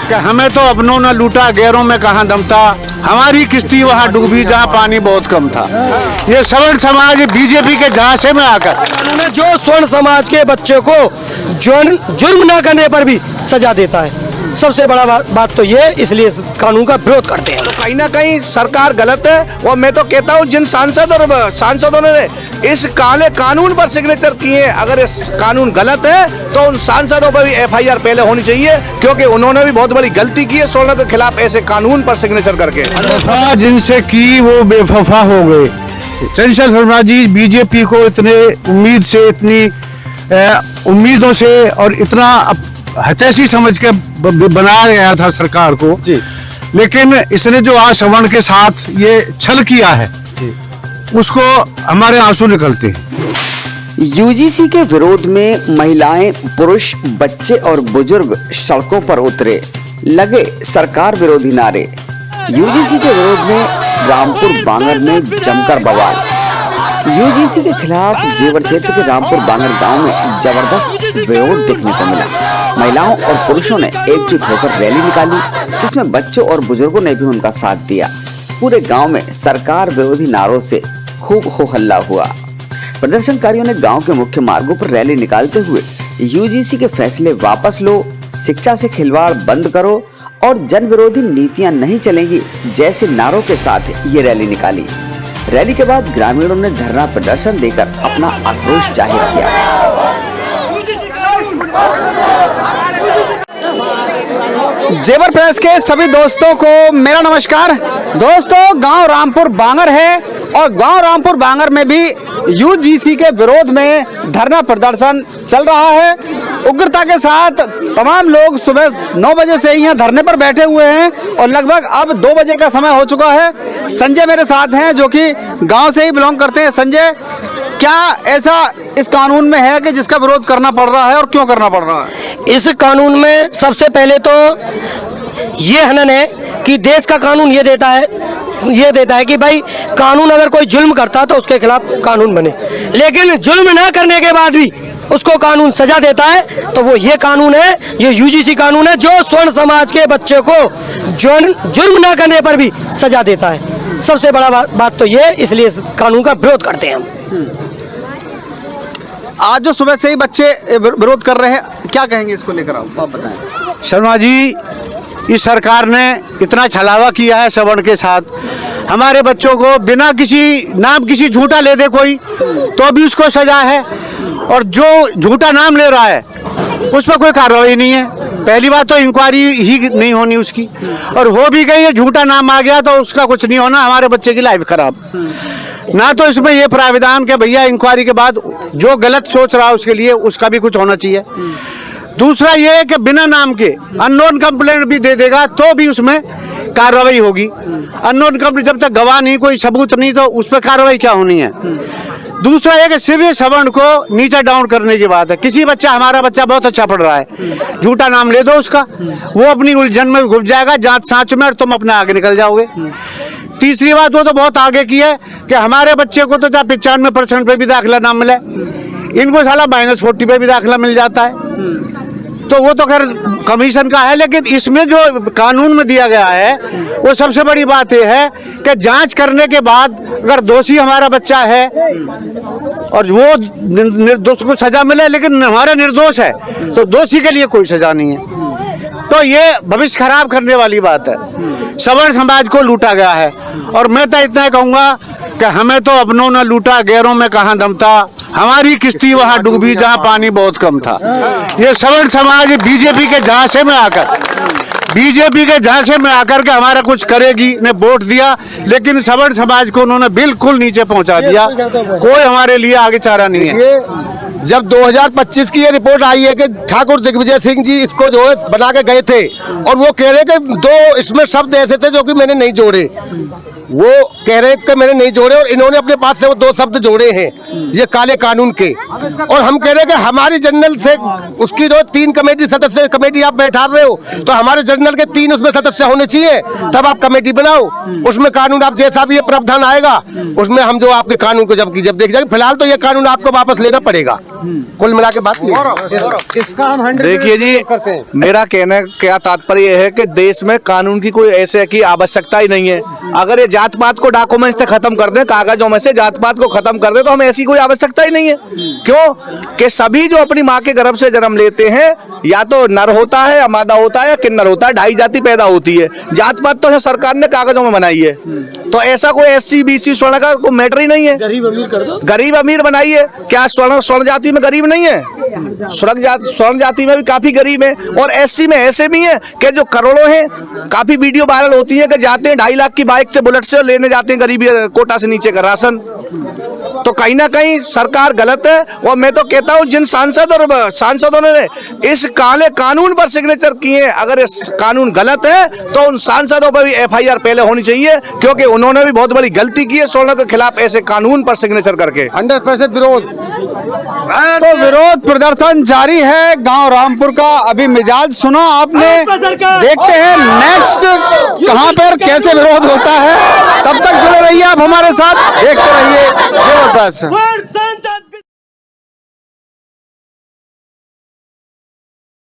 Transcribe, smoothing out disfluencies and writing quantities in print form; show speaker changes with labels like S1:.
S1: कि हमें तो अपनों ने लूटा, गैरों में कहाँ दम था, हमारी किश्ती वहाँ डूबी जहाँ पानी बहुत कम था। ये सवर्ण समाज बीजेपी के झांसे में आकर
S2: जो स्वर्ण समाज के बच्चे को जुर्म न करने पर भी सजा देता है, सबसे बड़ा बात तो ये, इसलिए इस कानून का विरोध करते हैं।
S3: तो कहीं ना कहीं सरकार गलत है। और मैं तो कहता हूँ जिन सांसदों ने इस काले कानून पर सिग्नेचर किए, अगर इस कानून गलत है तो उन सांसदों पर भी FIR पहले होनी चाहिए, क्योंकि उन्होंने भी बहुत बड़ी गलती की है स्वर्ण के खिलाफ ऐसे कानून पर सिग्नेचर करके।
S1: जिनसे की वो बेवफा हो गए। चंचल शर्मा जी बीजेपी को इतने इतनी उम्मीदों से और इतना हतैसी समझ के बनाया गया था सरकार को जी। लेकिन इसने जो आज सवर्ण के साथ ये छल किया है जी, उसको हमारे आंसू निकलते हैं।
S4: यूजीसी के विरोध में महिलाएं, पुरुष, बच्चे और बुजुर्ग सड़कों पर उतरे, लगे सरकार विरोधी नारे। यूजीसी के विरोध में रामपुर बांगर में जमकर बवाल। यूजीसी के खिलाफ जेवर क्षेत्र के रामपुर बांगर गांव में जबरदस्त विरोध देखने को मिला। महिलाओं और पुरुषों ने एकजुट होकर रैली निकाली, जिसमें बच्चों और बुजुर्गों ने भी उनका साथ दिया। पूरे गांव में सरकार विरोधी नारों से खूब हो हल्ला हुआ। प्रदर्शनकारियों ने गांव के मुख्य मार्गों पर रैली निकालते हुए यूजीसी के फैसले वापस लो, शिक्षा से खिलवाड़ बंद करो और जन विरोधी नीतियां नहीं चलेंगी जैसे नारों के साथ ये रैली निकाली। रैली के बाद ग्रामीणों ने धरना प्रदर्शन देकर अपना आक्रोश जाहिर किया।
S5: जेवर प्रेस के सभी दोस्तों को मेरा नमस्कार। दोस्तों, गांव रामपुर बांगर है और गांव रामपुर बांगर में भी यूजीसी के विरोध में धरना प्रदर्शन चल रहा है। उग्रता के साथ तमाम लोग सुबह 9 बजे से यहाँ धरने पर बैठे हुए हैं और लगभग अब 2 बजे का समय हो चुका है। संजय मेरे साथ हैं जो कि गांव से ही बिलोंग करते हैं। संजय, क्या ऐसा इस कानून में है कि जिसका विरोध करना पड़ रहा है और क्यों करना पड़ रहा है?
S2: इस कानून में सबसे पहले तो ये हनन है कि देश का कानून ये देता है कि भाई कानून अगर कोई जुल्म करता तो उसके खिलाफ कानून बने, लेकिन जुल्म ना करने के बाद भी उसको कानून सजा देता है, तो वो ये कानून है, ये यूजीसी कानून है जो स्वर्ण समाज के बच्चे को जुर्म ना करने पर भी सजा देता है। सबसे बड़ा बात तो ये, इसलिए इस कानून का विरोध करते हैं हम।
S5: आज जो सुबह से ही बच्चे विरोध कर रहे हैं, क्या कहेंगे इसको लेकर? आप बताएं।
S1: शर्मा जी, इस सरकार ने इतना छलावा किया है सवर्ण के साथ। हमारे बच्चों को बिना किसी झूठा ले दे कोई तो भी उसको सजा है, और जो झूठा नाम ले रहा है उस पर कोई कार्रवाई नहीं है। पहली बात तो इंक्वायरी ही नहीं होनी उसकी, और हो भी गई है, झूठा नाम आ गया तो उसका कुछ नहीं होना, हमारे बच्चे की लाइफ खराब। ना तो इसमें ये प्राविधान के भैया इंक्वायरी के बाद जो गलत सोच रहा है उसके लिए उसका भी कुछ होना चाहिए। दूसरा ये है कि बिना नाम के अननोन कंप्लेंट भी दे देगा तो भी उसमें कार्रवाई होगी। अननोन कंप्लेंट जब तक गवाह नहीं, कोई सबूत नहीं, तो उस पर कार्रवाई क्या होनी है? दूसरा ये कि सिर्फ सवर्ण को नीचे डाउन करने की बात है। किसी हमारा बच्चा बहुत अच्छा पढ़ रहा है, झूठा नाम ले दो उसका, वो अपनी उलझन में घुस जाएगा जांच सांच में और तुम अपने आगे निकल जाओगे। तीसरी बात वो तो बहुत आगे की है कि हमारे बच्चे को तो 95% पे भी दाखिला ना मिले, इनको साला -40 पे भी दाखिला मिल जाता है। तो वो तो खैर कमीशन का है, लेकिन इसमें जो कानून में दिया गया है वो सबसे बड़ी बात यह है कि जांच करने के बाद अगर दोषी हमारा बच्चा है और वो निर्दोष को सजा मिले, लेकिन हमारा निर्दोष है तो दोषी के लिए कोई सजा नहीं है, तो ये भविष्य खराब करने वाली बात है। सवर्ण समाज को लूटा गया है, और मैं तो इतना कहूँगा कि हमें तो अपनों ने लूटा, गैरों में कहाँ दम था, हमारी किश्ती वहाँ डूबी जहाँ पानी बहुत कम था। ये सवर्ण समाज बीजेपी के झांसे में आकर के हमारा कुछ करेगी ने वोट दिया, लेकिन सवर्ण समाज को उन्होंने बिल्कुल नीचे पहुँचा दिया। कोई हमारे लिए आगे चारा नहीं है।
S3: जब 2025 की ये रिपोर्ट आई है कि ठाकुर दिग्विजय सिंह जी इसको जो है बना के गए थे, और वो कह रहे कि 2 इसमें शब्द ऐसे थे जो कि मैंने नहीं जोड़े,
S6: वो कह रहे हैं कि मैंने नहीं जोड़े, और इन्होंने अपने पास से वो 2 शब्द जोड़े हैं ये काले कानून के। और हम कह रहे हैं कि हमारी जनरल से उसकी जो 3 कमेटी सदस्य कमेटी आप बैठा रहे हो, तो हमारे जनरल के 3 उसमें सदस्य होने चाहिए, तब आप कमेटी बनाओ। उसमें कानून आप जैसा भी ये प्रावधान आएगा उसमें हम जो आपके कानून को जब देख जाएंगे। फिलहाल तो ये कानून आपको वापस लेना पड़ेगा। कुल मिला के बात
S3: देखिए जी, मेरा कहने का तात्पर्य है कि देश में कानून की कोई ऐसे की आवश्यकता ही नहीं है। अगर ये जात पात को डॉक्यूमेंट्स से खत्म कर दें, कागजों में से जात पात को खत्म कर दें, तो हमें ऐसी कोई आवश्यकता ही नहीं है। क्यों कि सभी जो अपनी माँ के गर्भ से जन्म लेते हैं, या तो नर होता है या मादा होता है या किन्नर होता है, 2.5 जाति पैदा होती है। जात पात तो सरकार ने कागजों में बनाई है, तो ऐसा कोई SC BC स्वर्ण का कोई मैटर ही नहीं है।
S2: गरीब अमीर कर दो,
S3: गरीब अमीर बनाइए। क्या स्वर्ण जाति में गरीब नहीं है? स्वर्ण जाति में भी काफी गरीब है, और SC में ऐसे भी हैं कि जो करोड़ों हैं। काफी वीडियो वायरल होती है कि जाते हैं 2.5 लाख की बाइक से, बुलेट से, और लेने जाते हैं गरीबी कोटा से नीचे का राशन। तो कहीं ना कहीं सरकार गलत है। और मैं तो कहता हूं जिन सांसदों ने इस काले कानून पर सिग्नेचर किए, अगर इस कानून गलत है तो उन सांसदों पर भी FIR पहले होनी चाहिए, क्योंकि उन्होंने भी बहुत बड़ी गलती की है स्वर्ण के खिलाफ ऐसे कानून पर सिग्नेचर करके।
S6: 100% विरोध।
S5: तो विरोध प्रदर्शन जारी है गांव रामपुर का। अभी मिजाज सुना आपने, देखते हैं नेक्स्ट कहां पर कैसे विरोध होता है। तब तक जुड़े रहिए आप हमारे साथ, देखते रहिए जेवर प्रेस।